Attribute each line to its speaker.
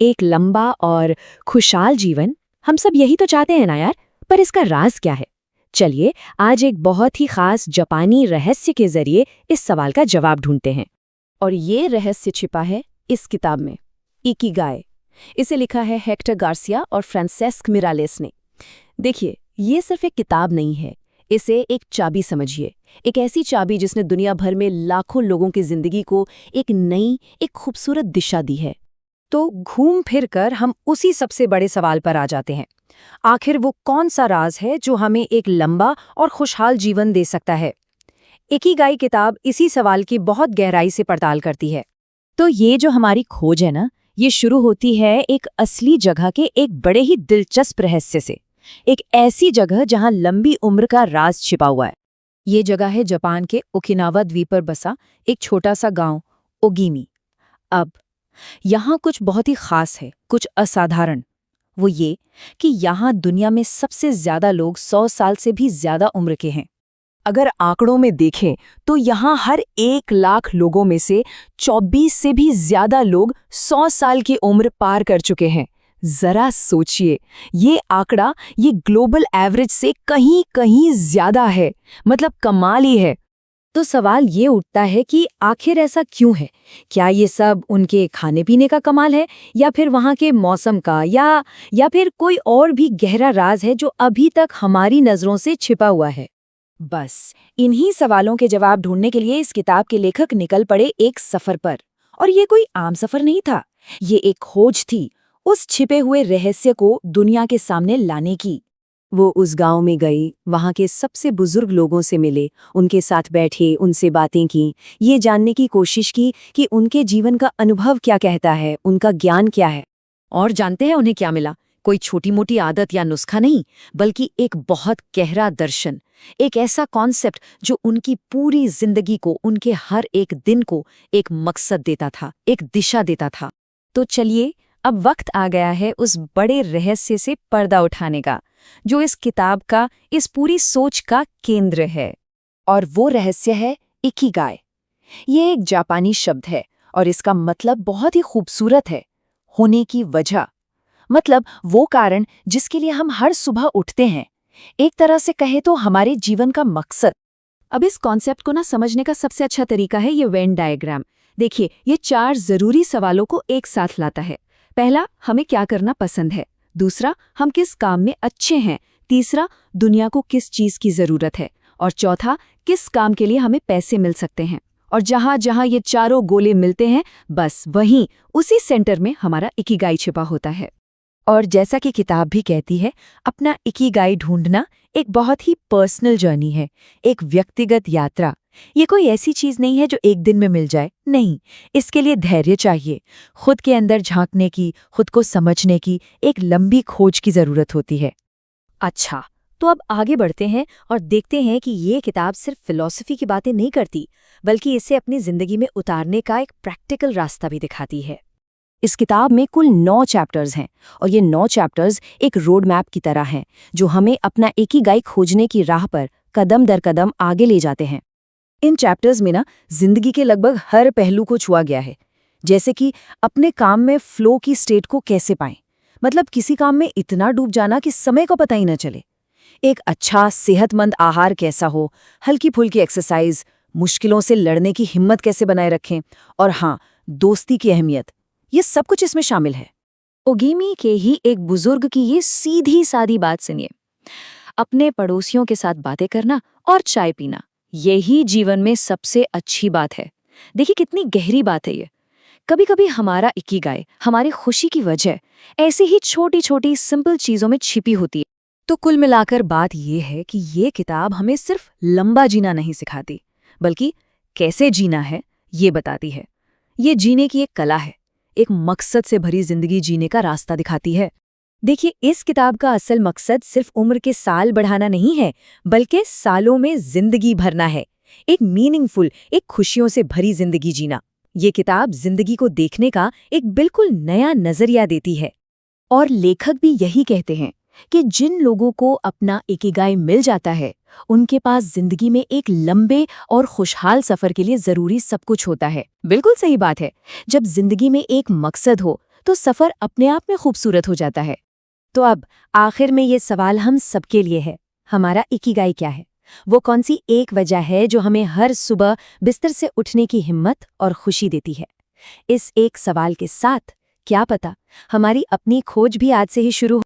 Speaker 1: एक लंबा और खुशहाल जीवन, हम सब यही तो चाहते हैं ना यार। पर इसका राज क्या है? चलिए आज एक बहुत ही खास जापानी रहस्य के जरिए इस सवाल का जवाब ढूंढते हैं।
Speaker 2: और ये रहस्य छिपा है इस किताब में, इकिगाई। इसे लिखा है हेक्टर गार्सिया और फ्रांसेस्क मिरालेस ने। देखिए, ये सिर्फ एक किताब नहीं है, इसे एक चाबी समझिए। एक ऐसी चाबी जिसने दुनिया भर में लाखों लोगों की जिंदगी को एक नई, एक खूबसूरत दिशा दी है।
Speaker 1: तो घूम फिर कर हम उसी सबसे बड़े सवाल पर आ जाते हैं। आखिर वो कौन सा राज है जो हमें एक लंबा और खुशहाल जीवन दे सकता है? इकिगाई किताब इसी सवाल की बहुत गहराई से पड़ताल करती है। तो ये जो हमारी खोज है ना, ये शुरू होती है एक असली जगह के एक बड़े ही दिलचस्प रहस्य से। एक ऐसी जगह जहां लंबी उम्र का राज छिपा हुआ है।
Speaker 2: ये जगह है जापान के ओकिनावा द्वीप पर बसा एक छोटा सा गांव, ओगीमी। अब यहाँ कुछ बहुत ही खास है, कुछ असाधारण। वो ये कि यहाँ दुनिया में सबसे ज्यादा लोग 100 साल से भी ज्यादा उम्र के हैं।
Speaker 1: अगर आंकड़ों में देखें तो यहाँ हर 1 लाख लोगों में से 24 से भी ज्यादा लोग 100 साल की उम्र पार कर चुके हैं। जरा सोचिए, ये आंकड़ा ये ग्लोबल एवरेज से कहीं कहीं ज्यादा है। मतलब कमाल ही है। तो सवाल ये उठता है कि आखिर ऐसा क्यों है? क्या ये सब उनके खाने पीने का कमाल है, या फिर वहाँ के मौसम का, या फिर कोई और भी गहरा राज है जो अभी तक हमारी नजरों से छिपा हुआ है?
Speaker 2: बस इन्हीं सवालों के जवाब ढूंढने के लिए इस किताब के लेखक निकल पड़े एक सफर पर। और ये कोई आम सफर नहीं था, ये एक खोज थी उस छिपे हुए रहस्य को दुनिया के सामने लाने की।
Speaker 1: वो उस गांव में गई, वहां के सबसे बुजुर्ग लोगों से मिले, उनके साथ बैठे, उनसे बातें की, ये जानने की कोशिश की कि उनके जीवन का अनुभव क्या कहता है, उनका ज्ञान क्या है।
Speaker 2: और जानते हैं उन्हें क्या मिला? कोई छोटी मोटी आदत या नुस्खा नहीं, बल्कि एक बहुत गहरा दर्शन, एक ऐसा कॉन्सेप्ट जो उनकी पूरी जिंदगी को, उनके हर एक दिन को एक मकसद देता था, एक दिशा देता था।
Speaker 1: तो चलिए, अब वक्त आ गया है उस बड़े रहस्य से पर्दा उठाने का, जो इस किताब का, इस पूरी सोच का केंद्र है।
Speaker 2: और वो रहस्य है इकिगाई। ये एक जापानी शब्द है और इसका मतलब बहुत ही खूबसूरत है, होने की वजह। मतलब वो कारण जिसके लिए हम हर सुबह उठते हैं। एक तरह से कहे तो हमारे जीवन का मकसद। अब इस कॉन्सेप्ट को समझने का सबसे अच्छा तरीका है ये वेन डायग्राम। देखिए, ये 4 जरूरी सवालों को एक साथ लाता है। पहला, हमें क्या करना पसंद है। दूसरा, हम किस काम में अच्छे हैं। तीसरा, दुनिया को किस चीज की जरूरत है। और चौथा, किस काम के लिए हमें पैसे मिल सकते हैं। और जहां जहां ये चारों गोले मिलते हैं, बस वहीं उसी सेंटर में हमारा इकिगाई छिपा होता है। और जैसा कि किताब भी कहती है, अपना इकिगाई ढूंढना एक बहुत ही पर्सनल जर्नी है, एक व्यक्तिगत यात्रा। ये कोई ऐसी चीज नहीं है जो एक दिन में मिल जाए, नहीं। इसके लिए धैर्य चाहिए, खुद के अंदर झांकने की, खुद को समझने की एक लंबी खोज की जरूरत होती है। अच्छा, तो अब आगे बढ़ते हैं और देखते हैं कि ये किताब सिर्फ फिलॉसफी की बातें नहीं करती, बल्कि इसे अपनी जिंदगी में उतारने का एक प्रैक्टिकल रास्ता भी दिखाती है। इस किताब में कुल 9 चैप्टर्स हैं और ये 9 चैप्टर्स एक रोड मैप की तरह हैं, जो हमें अपना इकिगाई खोजने की राह पर कदम दर कदम आगे ले जाते हैं। इन चैप्टर्स में जिंदगी के लगभग हर पहलू को छुआ गया है। जैसे कि अपने काम में फ्लो की स्टेट को कैसे पाएं, मतलब किसी काम में इतना डूब जाना कि समय को पता ही न चले। एक अच्छा सेहतमंद आहार कैसा हो, हल्की फुल्की एक्सरसाइज, मुश्किलों से लड़ने की हिम्मत कैसे बनाए रखें, और हाँ, दोस्ती की अहमियत, ये सब कुछ इसमें शामिल है। ओगीमी के ही एक बुजुर्ग की ये सीधी सादी बात सुनिए। अपने पड़ोसियों के साथ बातें करना और चाय पीना, यही जीवन में सबसे अच्छी बात है। देखिए कितनी गहरी बात है ये। कभी कभी हमारा इकिगाई, हमारी खुशी की वजह ऐसी ही छोटी छोटी सिंपल चीजों में छिपी होती है। तो कुल मिलाकर बात ये है कि ये किताब हमें सिर्फ लंबा जीना नहीं सिखाती, बल्कि कैसे जीना है ये बताती है। ये जीने की एक कला है, एक मकसद से भरी जिंदगी जीने का रास्ता दिखाती है। देखिए, इस किताब का असल मकसद सिर्फ उम्र के साल बढ़ाना नहीं है, बल्कि सालों में जिंदगी भरना है। एक मीनिंगफुल, एक खुशियों से भरी जिंदगी जीना। ये किताब जिंदगी को देखने का एक बिल्कुल नया नजरिया देती है। और लेखक भी यही कहते हैं कि जिन लोगों को अपना इकिगाई मिल जाता है, उनके पास जिंदगी में एक लंबे और खुशहाल सफर के लिए जरूरी सब कुछ होता है। बिल्कुल सही बात है। जब जिंदगी में एक मकसद हो तो सफ़र अपने आप में खूबसूरत हो जाता है। तो अब आखिर में ये सवाल हम सबके लिए है, हमारा इकिगाई क्या है? वो कौन सी एक वजह है जो हमें हर सुबह बिस्तर से उठने की हिम्मत और खुशी देती है? इस एक सवाल के साथ क्या पता हमारी अपनी खोज भी आज से ही शुरू